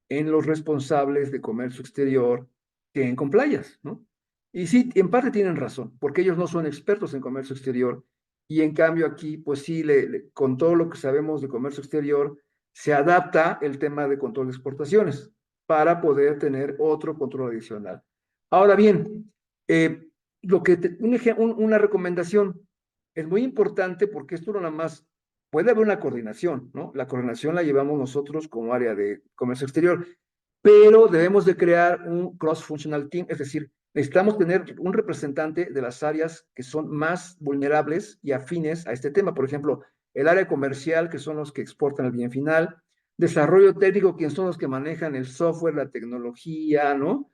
Speaker 2: en los responsables de comercio exterior que en compliance, ¿no? Y sí, en parte tienen razón, porque ellos no son expertos en comercio exterior y en cambio aquí, pues sí, con todo lo que sabemos de comercio exterior, se adapta el tema de control de exportaciones para poder tener otro control adicional. Ahora bien, eh, una recomendación es muy importante porque esto no nada más puede haber una coordinación, ¿no? La coordinación la llevamos nosotros como área de comercio exterior, pero debemos de crear un cross-functional team, es decir, necesitamos tener un representante de las áreas que son más vulnerables y afines a este tema. Por ejemplo, el área comercial, que son los que exportan el bien final, desarrollo técnico, quienes son los que manejan el software, la tecnología, ¿no?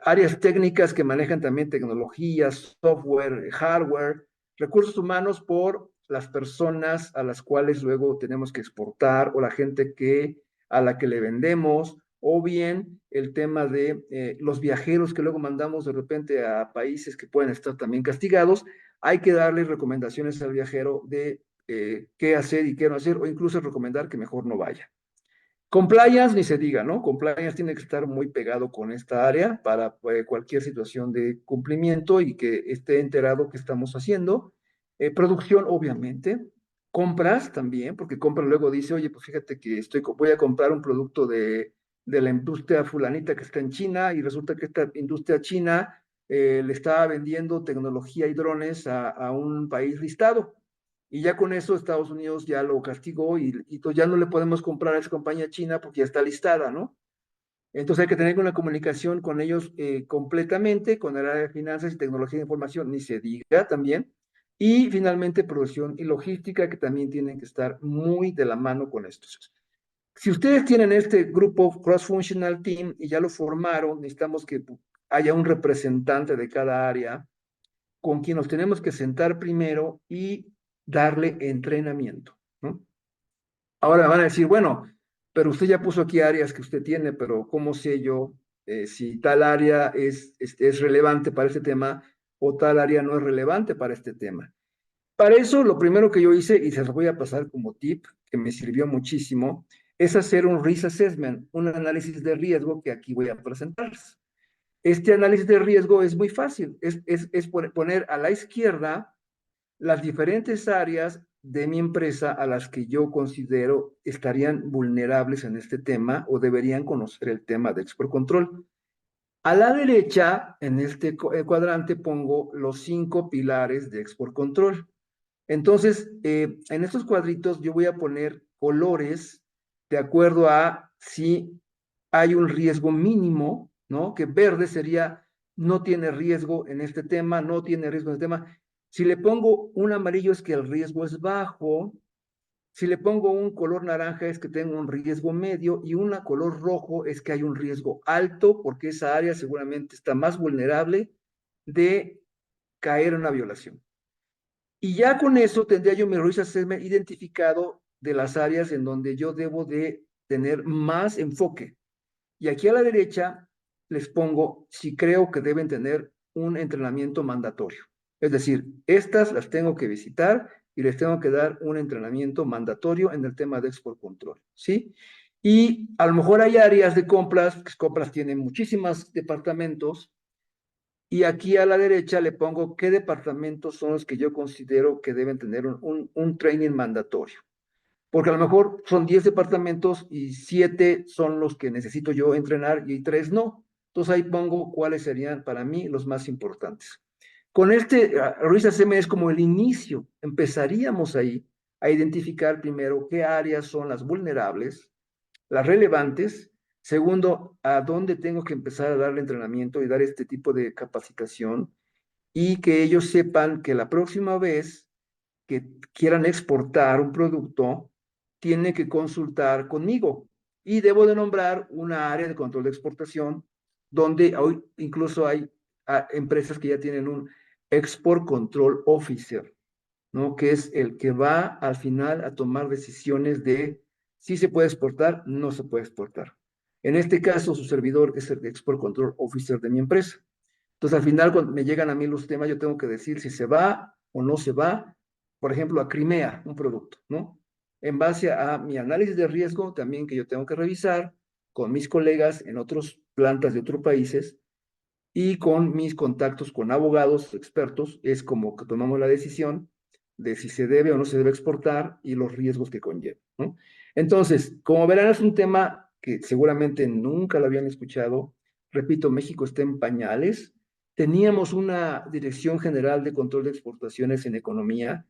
Speaker 2: Áreas técnicas que manejan también tecnología, software, hardware, recursos humanos por las personas a las cuales luego tenemos que exportar o la gente a la que le vendemos, o bien el tema de los viajeros que luego mandamos de repente a países que pueden estar también castigados. Hay que darle recomendaciones al viajero de qué hacer y qué no hacer, o incluso recomendar que mejor no vaya. Compliance, ni se diga, ¿no? Compliance tiene que estar muy pegado con esta área para cualquier situación de cumplimiento y que esté enterado qué estamos haciendo. Producción, obviamente. Compras también, porque compra luego dice, oye, pues fíjate que voy a comprar un producto de la industria fulanita que está en China y resulta que esta industria china le estaba vendiendo tecnología y drones a un país listado. Y ya con eso Estados Unidos ya lo castigó y ya no le podemos comprar a esa compañía china porque ya está listada, ¿no? Entonces hay que tener una comunicación con ellos completamente, con el área de finanzas y tecnología de información, ni se diga también. Y finalmente producción y logística, que también tienen que estar muy de la mano con estos. Si ustedes tienen este grupo cross-functional team y ya lo formaron, necesitamos que haya un representante de cada área con quien nos tenemos que sentar primero y darle entrenamiento, ¿no? Ahora me van a decir, bueno, pero usted ya puso aquí áreas que usted tiene, pero ¿cómo sé yo si tal área es relevante para este tema o tal área no es relevante para este tema? Para eso, lo primero que yo hice, y se los voy a pasar como tip, que me sirvió muchísimo, es hacer un risk assessment, un análisis de riesgo que aquí voy a presentarles. Este análisis de riesgo es muy fácil, es poner a la izquierda las diferentes áreas de mi empresa a las que yo considero estarían vulnerables en este tema o deberían conocer el tema de export control. A la derecha, en este cuadrante, pongo los 5 pilares de Export Control. Entonces, en estos cuadritos yo voy a poner colores de acuerdo a si hay un riesgo mínimo, ¿no? Que verde sería no tiene riesgo en este tema, no tiene riesgo en este tema. Si le pongo un amarillo es que el riesgo es bajo. Si le pongo un color naranja es que tengo un riesgo medio y un color rojo es que hay un riesgo alto porque esa área seguramente está más vulnerable de caer en una violación. Y ya con eso tendría yo mi risk assessment identificado de las áreas en donde yo debo de tener más enfoque. Y aquí a la derecha les pongo si creo que deben tener un entrenamiento mandatorio. Es decir, estas las tengo que visitar y les tengo que dar un entrenamiento mandatorio en el tema de export control, ¿sí? Y a lo mejor hay áreas de compras, que compras tienen muchísimos departamentos, y aquí a la derecha le pongo qué departamentos son los que yo considero que deben tener un training mandatorio. Porque a lo mejor son 10 departamentos y 7 son los que necesito yo entrenar y 3 no. Entonces ahí pongo cuáles serían para mí los más importantes. Con este Ruiz ACM es como el inicio. Empezaríamos ahí a identificar primero qué áreas son las vulnerables, las relevantes. Segundo, a dónde tengo que empezar a darle entrenamiento y dar este tipo de capacitación y que ellos sepan que la próxima vez que quieran exportar un producto, tiene que consultar conmigo y debo de nombrar una área de control de exportación donde hoy incluso hay empresas que ya tienen un Export Control Officer, ¿no? Que es el que va al final a tomar decisiones de si se puede exportar, no se puede exportar. En este caso, su servidor es el Export Control Officer de mi empresa. Entonces, al final, cuando me llegan a mí los temas, yo tengo que decir si se va o no se va, por ejemplo, a Crimea, un producto, ¿no? En base a mi análisis de riesgo también que yo tengo que revisar con mis colegas en otras plantas de otros países y con mis contactos con abogados expertos, es como que tomamos la decisión de si se debe o no se debe exportar y los riesgos que conlleva, ¿no? Entonces, como verán, es un tema que seguramente nunca lo habían escuchado. Repito, México está en pañales. Teníamos una Dirección General de Control de Exportaciones en Economía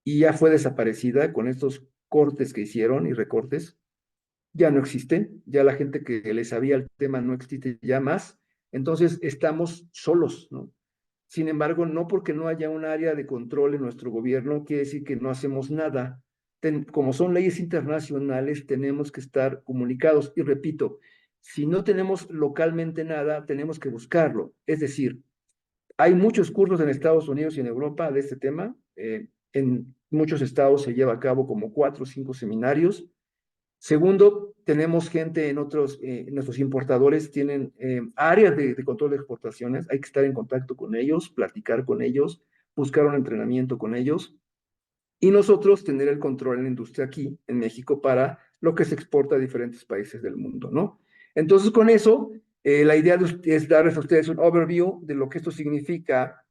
Speaker 2: y ya fue desaparecida con estos cortes que hicieron y recortes. Ya no existe, ya la gente que le sabía el tema no existe ya más. Entonces estamos solos, ¿no? Sin embargo, no porque no haya un área de control en nuestro gobierno, quiere decir que no hacemos nada. Como son leyes internacionales, tenemos que estar comunicados. Y repito, si no tenemos localmente nada, tenemos que buscarlo. Es decir, hay muchos cursos en Estados Unidos y en Europa de este tema. En muchos estados se lleva a cabo como 4 o 5 seminarios. Segundo, tenemos gente en otros, nuestros importadores tienen áreas de control de exportaciones, hay que estar en contacto con ellos, platicar con ellos, buscar un entrenamiento con ellos y nosotros tener el control en la industria aquí en México para lo que se exporta a diferentes países del mundo, ¿no? Entonces, con eso, la idea es darles a ustedes un overview de lo que esto significa,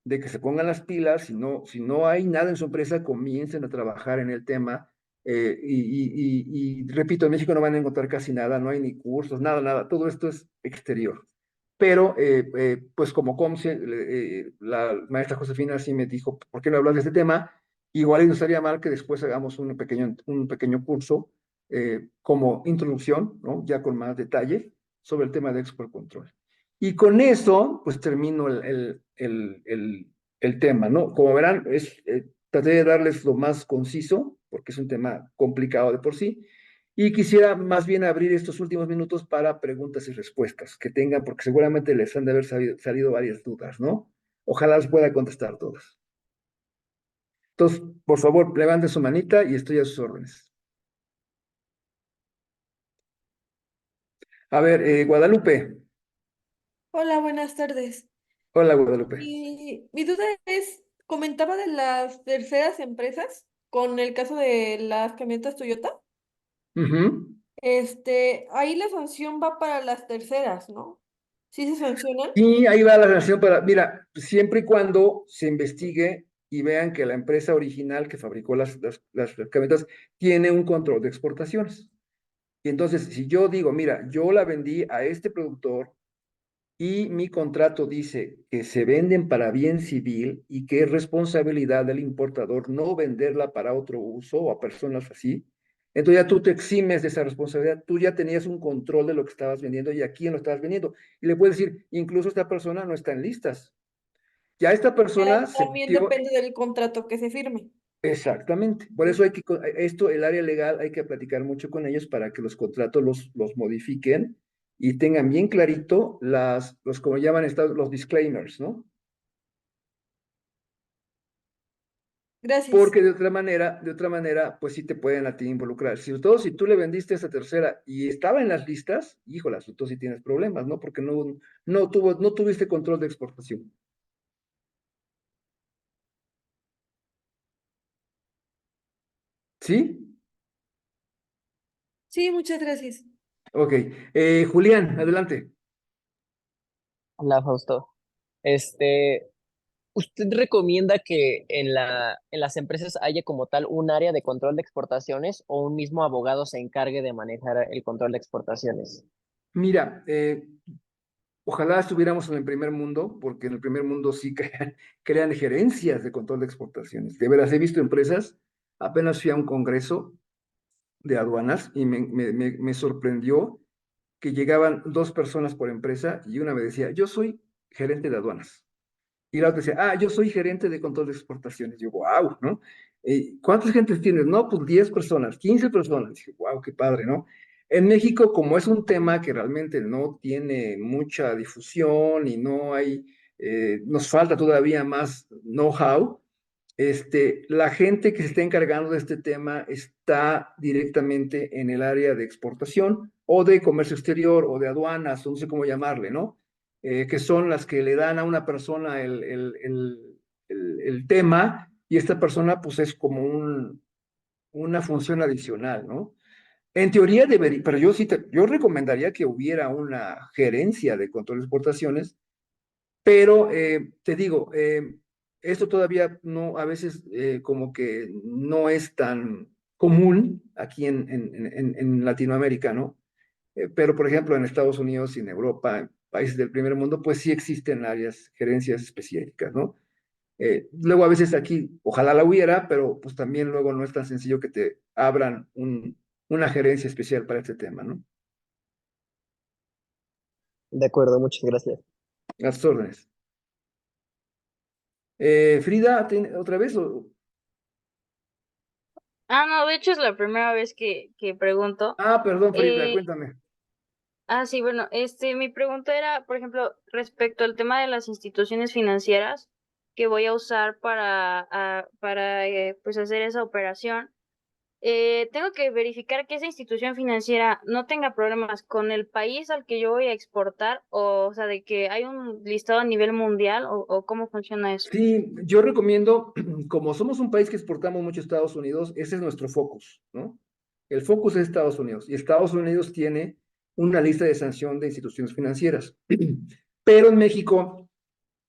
Speaker 2: de que se pongan las pilas, si no hay nada en su empresa, comiencen a trabajar en el tema. Y repito, en México no van a encontrar casi nada, no hay ni cursos, nada, nada, todo esto es exterior. Pero, pues como Comce, la maestra Josefina sí me dijo, ¿por qué no hablas de este tema? Igual no estaría mal que después hagamos un pequeño curso como introducción, ¿no? Ya con más detalle sobre el tema de Export Control. Y con eso, pues termino el tema, ¿no? Como verán, traté de darles lo más conciso, porque es un tema complicado de por sí, y quisiera más bien abrir estos últimos minutos para preguntas y respuestas que tengan, porque seguramente les han de haber salido varias dudas, ¿no? Ojalá les pueda contestar todas. Entonces, por favor, levanten su manita y estoy a sus órdenes. A ver, Guadalupe.
Speaker 5: Hola, buenas tardes.
Speaker 2: Hola, Guadalupe.
Speaker 5: Mi duda es, comentaba de las terceras empresas con el caso de las camionetas Toyota.
Speaker 2: Ujú.
Speaker 5: Ahí la sanción va para las terceras, ¿no? ¿Sí se sancionan?
Speaker 2: Y ahí va la relación para, mira, siempre y cuando se investigue y vean que la empresa original que fabricó las camionetas tiene un control de exportaciones. Y entonces, si yo digo, mira, yo la vendí a este productor y mi contrato dice que se venden para bien civil y que es responsabilidad del importador no venderla para otro uso o a personas así, entonces ya tú te eximes de esa responsabilidad, tú ya tenías un control de lo que estabas vendiendo y a quién lo estabas vendiendo. Y le puedes decir, incluso esta persona no está en listas. Ya esta persona se
Speaker 5: También
Speaker 2: metió.
Speaker 5: depende del contrato que se firme.
Speaker 2: Exactamente. Por eso hay que, esto, el área legal, hay que platicar mucho con ellos para que los contratos los modifiquen y tengan bien clarito los como llaman los disclaimers, ¿no?
Speaker 5: Gracias.
Speaker 2: Porque de otra manera, pues sí te pueden a ti involucrar. Sobre todo si tú le vendiste esa tercera y estaba en las listas, híjolas, tú sí tienes problemas, ¿no? Porque no tuviste control de exportación. ¿Sí?
Speaker 5: Sí, muchas gracias.
Speaker 2: Ok. Julián, adelante.
Speaker 4: Hola, Fausto. Este, ¿Usted recomienda que en las empresas haya como tal un área de control de exportaciones o un mismo abogado se encargue de manejar el control de exportaciones?
Speaker 2: Mira, ojalá estuviéramos en el primer mundo, porque en el primer mundo sí crean gerencias de control de exportaciones. De veras, he visto empresas, apenas fui a un congreso de aduanas y me sorprendió que llegaban dos personas por empresa y una me decía, yo soy gerente de aduanas. Y la otra decía, yo soy gerente de control de exportaciones. Yo, wow, ¿no? ¿Cuántas gentes tienes? No, pues 10 personas, 15 personas. Dije, wow, qué padre, ¿no? En México, como es un tema que realmente no tiene mucha difusión y no hay, nos falta todavía más know-how, la gente que se está encargando de este tema está directamente en el área de exportación o de comercio exterior o de aduanas, o no sé cómo llamarle, ¿no? Que son las que le dan a una persona el tema y esta persona pues es como una función adicional, ¿no? En teoría debería, pero yo recomendaría que hubiera una gerencia de control de exportaciones, pero te digo, esto todavía no, a veces como que no es tan común aquí en Latinoamérica, ¿no? Pero por ejemplo en Estados Unidos y en Europa, en países del primer mundo, pues sí existen áreas, gerencias específicas, ¿no? Luego a veces aquí, ojalá la hubiera, pero pues también luego no es tan sencillo que te abran una gerencia especial para este tema, ¿no?
Speaker 4: De acuerdo, muchas gracias.
Speaker 2: A sus órdenes. Frida, ¿otra vez?
Speaker 6: No, de hecho es la primera vez que pregunto.
Speaker 2: Perdón, Frida,
Speaker 6: Eh,
Speaker 2: cuéntame.
Speaker 6: sí, bueno, mi pregunta era, por ejemplo, respecto al tema de las instituciones financieras que voy a usar para pues hacer esa operación. Tengo que verificar que esa institución financiera no tenga problemas con el país al que yo voy a exportar, o sea, de que hay un listado a nivel mundial, o cómo funciona eso.
Speaker 2: Sí, yo recomiendo, como somos un país que exportamos mucho a Estados Unidos, ese es nuestro focus, ¿no? El focus es Estados Unidos y Estados Unidos tiene una lista de sanción de instituciones financieras. Pero en México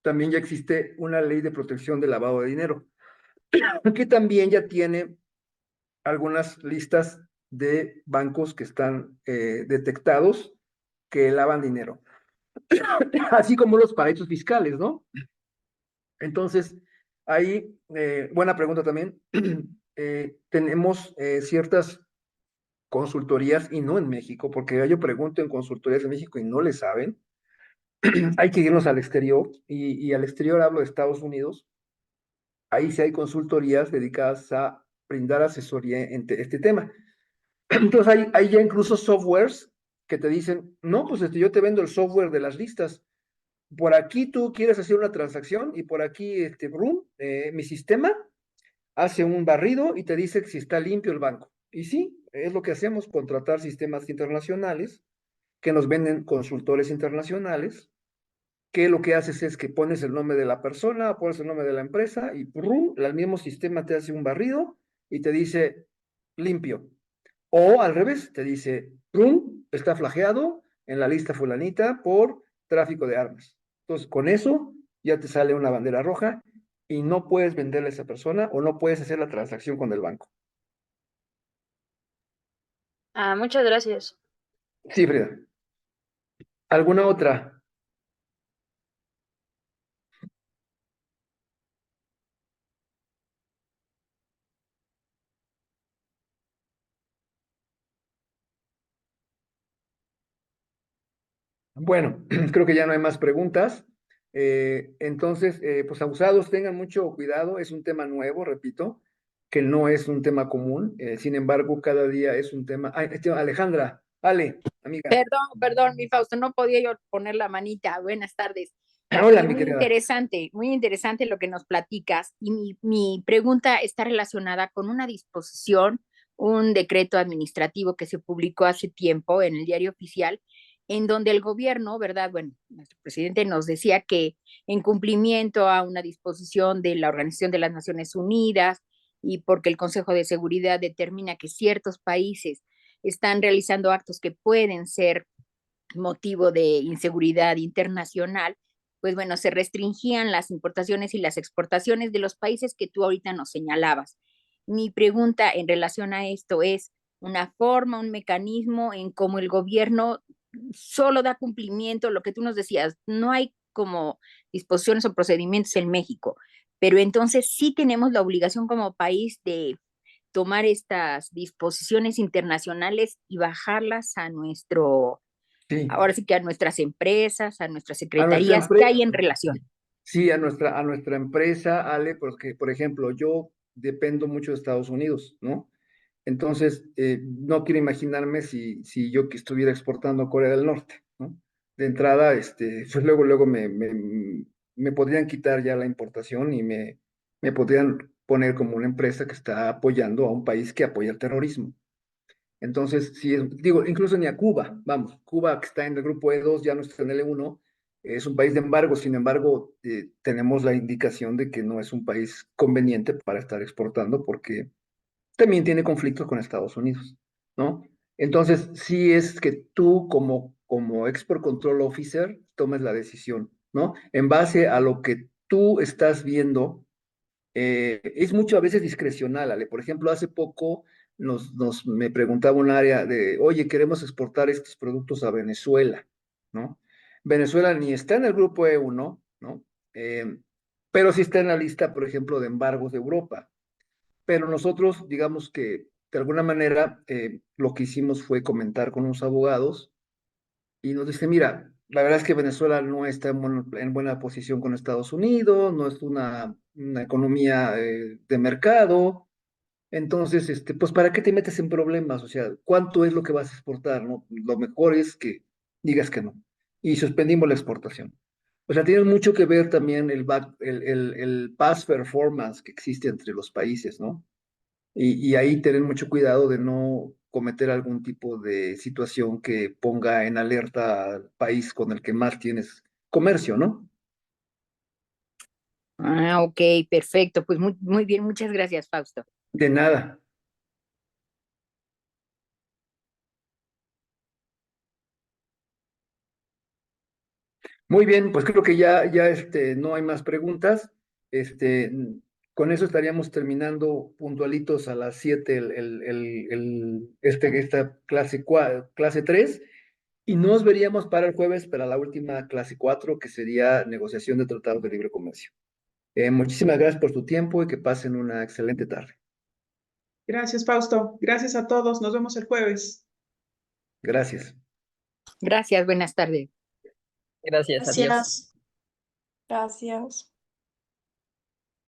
Speaker 2: también ya existe una ley de protección del lavado de dinero, que también ya tiene algunas listas de bancos que están detectados que lavan dinero, así como los paraísos fiscales, ¿no? Entonces, ahí, buena pregunta también. Tenemos ciertas consultorías, y no en México, porque yo pregunto en consultorías de México y no le saben. Hay que irnos al exterior, y al exterior hablo de Estados Unidos. Ahí sí hay consultorías dedicadas a brindar asesoría en este tema. Entonces, hay ya incluso softwares que te dicen, no, pues yo te vendo el software de las listas. Por aquí tú quieres hacer una transacción y por aquí, brum, mi sistema hace un barrido y te dice si está limpio el banco. Y sí, es lo que hacemos, contratar sistemas internacionales que nos venden consultores internacionales, que lo que haces es que pones el nombre de la persona, pones el nombre de la empresa y brum, el mismo sistema te hace un barrido y te dice limpio. O al revés, te dice, brum, está flageado en la lista fulanita por tráfico de armas. Entonces, con eso ya te sale una bandera roja y no puedes venderle a esa persona o no puedes hacer la transacción con el banco.
Speaker 6: Muchas gracias.
Speaker 2: Sí, Frida. ¿Alguna otra? Bueno, creo que ya no hay más preguntas. Entonces, pues abusados, tengan mucho cuidado. Es un tema nuevo, repito, que no es un tema común. Sin embargo, cada día es un tema. Ay, Alejandra, Ale, amiga.
Speaker 7: Perdón, mi Fausto, no podía yo poner la manita. Buenas tardes.
Speaker 2: Hola, mi querida.
Speaker 7: Muy interesante lo que nos platicas. Y mi pregunta está relacionada con una disposición, un decreto administrativo que se publicó hace tiempo en el Diario Oficial, en donde el gobierno, ¿verdad? Bueno, nuestro presidente nos decía que en cumplimiento a una disposición de la Organización de las Naciones Unidas y porque el Consejo de Seguridad determina que ciertos países están realizando actos que pueden ser motivo de inseguridad internacional, pues bueno, se restringían las importaciones y las exportaciones de los países que tú ahorita nos señalabas. Mi pregunta en relación a esto es una forma, un mecanismo en cómo el gobierno solo da cumplimiento, lo que tú nos decías, no hay como disposiciones o procedimientos en México, pero entonces sí tenemos la obligación como país de tomar estas disposiciones internacionales y bajarlas a nuestro,
Speaker 2: Sí,
Speaker 7: ahora sí que a nuestras empresas, a nuestras
Speaker 2: a nuestra
Speaker 7: secretarías, ¿qué
Speaker 2: empresa.
Speaker 7: hay en relación?
Speaker 2: Sí, a nuestra empresa, Ale, porque, por ejemplo, yo dependo mucho de Estados Unidos, ¿no? Entonces, no quiero imaginarme si yo que estuviera exportando a Corea del Norte, ¿no? De entrada, pues luego me podrían quitar ya la importación y me podrían poner como una empresa que está apoyando a un país que apoya el terrorismo. Entonces, sí, digo, incluso ni a Cuba, vamos, Cuba que está en el grupo E2, ya no está en el E1, es un país de embargo, sin embargo, tenemos la indicación de que no es un país conveniente para estar exportando porque también tiene conflictos con Estados Unidos, ¿no? Entonces, sí es que tú como Export Control Officer tomes la decisión, ¿no? En base a lo que tú estás viendo, es mucho a veces discrecional, Ale. Por ejemplo, hace poco me preguntaba un área de, oye, queremos exportar estos productos a Venezuela, ¿no? Venezuela ni está en el grupo E1, ¿no? Eh, pero sí está en la lista, por ejemplo, de embargos de Europa. Pero nosotros, digamos que de alguna manera, lo que hicimos fue comentar con unos abogados y nos dice, mira, la verdad es que Venezuela no está en buena posición con Estados Unidos, no es una economía de mercado, entonces, pues, ¿para qué te metes en problemas? O sea, ¿cuánto es lo que vas a exportar, no? Lo mejor es que digas que no. Y suspendimos la exportación. O sea, tiene mucho que ver también el past performance que existe entre los países, ¿no? Y ahí tener mucho cuidado de no cometer algún tipo de situación que ponga en alerta al país con el que más tienes comercio, ¿no?
Speaker 7: Ah, ok, perfecto. Pues muy bien, muchas gracias, Fausto.
Speaker 2: De nada. Muy bien, pues creo que ya no hay más preguntas. Este, con eso estaríamos terminando puntualitos a las 7 esta clase 3 y nos veríamos para el jueves para la última clase 4 que sería negociación de tratados de libre comercio. Muchísimas gracias por tu tiempo y que pasen una excelente tarde.
Speaker 1: Gracias, Fausto. Gracias a todos. Nos vemos el jueves.
Speaker 2: Gracias.
Speaker 7: Gracias, buenas tardes.
Speaker 4: Gracias, adiós.
Speaker 5: Gracias.